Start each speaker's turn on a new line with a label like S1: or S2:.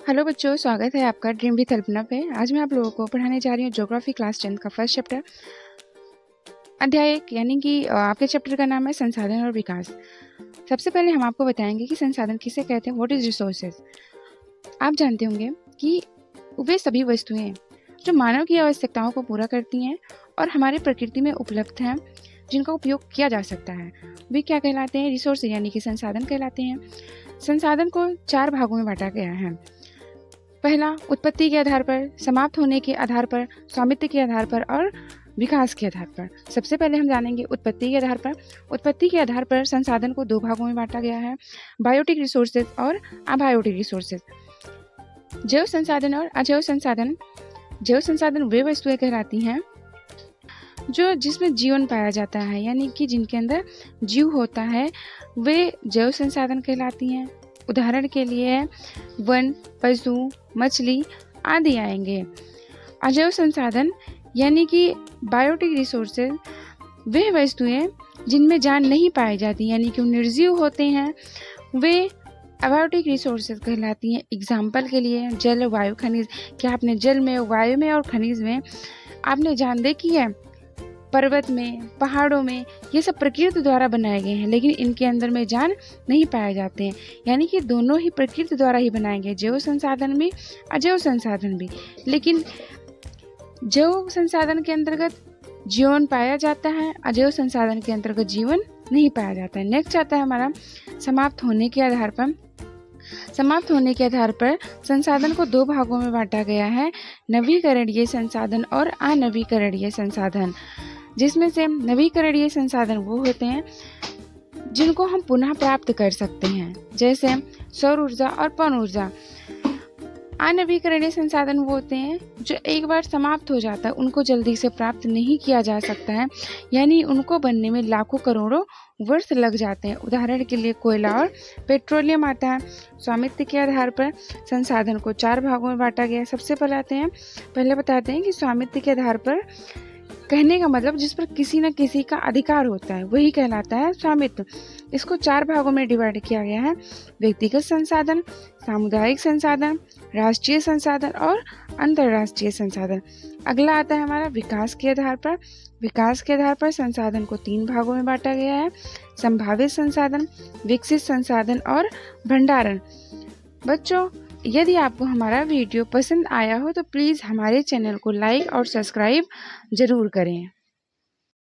S1: Hello बच्चों, स्वागत है आपका ड्रीम विद अल्पना पे। आज मैं आप लोगों को पढ़ाने जा रही हूँ ज्योग्राफी क्लास 10 का फर्स्ट चैप्टर अध्याय 1, यानी कि आपके चैप्टर का नाम है संसाधन और विकास। सबसे पहले हम आपको बताएंगे कि संसाधन किसे कहते हैं, व्हाट इज रिसोर्सेज। आप जानते होंगे कि वे सभी वस्तुएं जो मानव की आवश्यकताओं को पूरा करती हैं और हमारे प्रकृति में उपलब्ध हैं, जिनका उपयोग किया जा सकता है, वे क्या कहलाते हैं? रिसोर्स यानी कि संसाधन कहलाते हैं। संसाधन को 4 भागों में बांटा गया है। पहला, उत्पत्ति के आधार पर, समाप्त होने के आधार पर, स्वामित्व के आधार पर और विकास के आधार पर। सबसे पहले हम जानेंगे उत्पत्ति के आधार पर। उत्पत्ति के आधार पर संसाधन को 2 भागों में बांटा गया है, बायोटिक रिसोर्सेज और अबायोटिक रिसोर्सेज। जैव संसाधन और अजैव संसाधन। जैव संसाधन वे वस्तुएं कहलाती हैं जो जिसमें जीवन पाया जाता है, यानी कि जिनके अंदर जीव होता है, वे जैव संसाधन कहलाती हैं। उदाहरण के लिए वन, पशु, मछली आदि आएंगे। अजैव संसाधन यानी कि बायोटिक रिसोर्सेज वे वस्तुएं जिनमें जान नहीं पाई जाती, यानी कि निर्जीव होते हैं, वे अबायोटिक रिसोर्सेज कहलाती हैं। एग्जाम्पल के लिए जल, वायु, खनिज। क्या आपने जल में, वायु में और खनिज में आपने जान देखी है? पर्वत में, पहाड़ों में, ये सब प्रकृति द्वारा बनाए गए हैं, लेकिन इनके अंदर में जान नहीं पाए जाते हैं, यानी कि दोनों ही प्रकृति द्वारा ही बनाए गए, जैव संसाधन भी अजैव संसाधन भी। लेकिन जैव संसाधन के अंतर्गत जीवन पाया जाता है, अजैव संसाधन के अंतर्गत जीवन नहीं पाया जाता है। नेक्स्ट आता है हमारा समाप्त होने के आधार पर। समाप्त होने के आधार पर संसाधन को 2 भागों में बांटा गया है, नवीकरणीय संसाधन और अनवीकरणीय संसाधन। जिसमें से नवीकरणीय संसाधन वो होते हैं जिनको हम पुनः प्राप्त कर सकते हैं, जैसे सौर ऊर्जा और पवन ऊर्जा। अनवीकरणीय संसाधन वो होते हैं जो एक बार समाप्त हो जाता है, उनको जल्दी से प्राप्त नहीं किया जा सकता है, यानी उनको बनने में लाखों करोड़ों वर्ष लग जाते हैं। उदाहरण के लिए कोयला और पेट्रोलियम आता है। स्वामित्व के आधार पर संसाधन को 4 भागों में बांटा गया है। सबसे पहले बताते हैं कि स्वामित्व के आधार पर कहने का मतलब जिस पर किसी न किसी का अधिकार होता है, वही कहलाता है स्वामित्व। इसको 4 भागों में डिवाइड किया गया है, व्यक्तिगत संसाधन, सामुदायिक संसाधन, राष्ट्रीय संसाधन और अंतर्राष्ट्रीय संसाधन। अगला आता है हमारा विकास के आधार पर। विकास के आधार पर संसाधन को 3 भागों में बांटा गया है, संभावित संसाधन, विकसित संसाधन और भंडारण। बच्चों, यदि आपको हमारा वीडियो पसंद आया हो तो प्लीज़ हमारे चैनल को लाइक और सब्सक्राइब ज़रूर करें।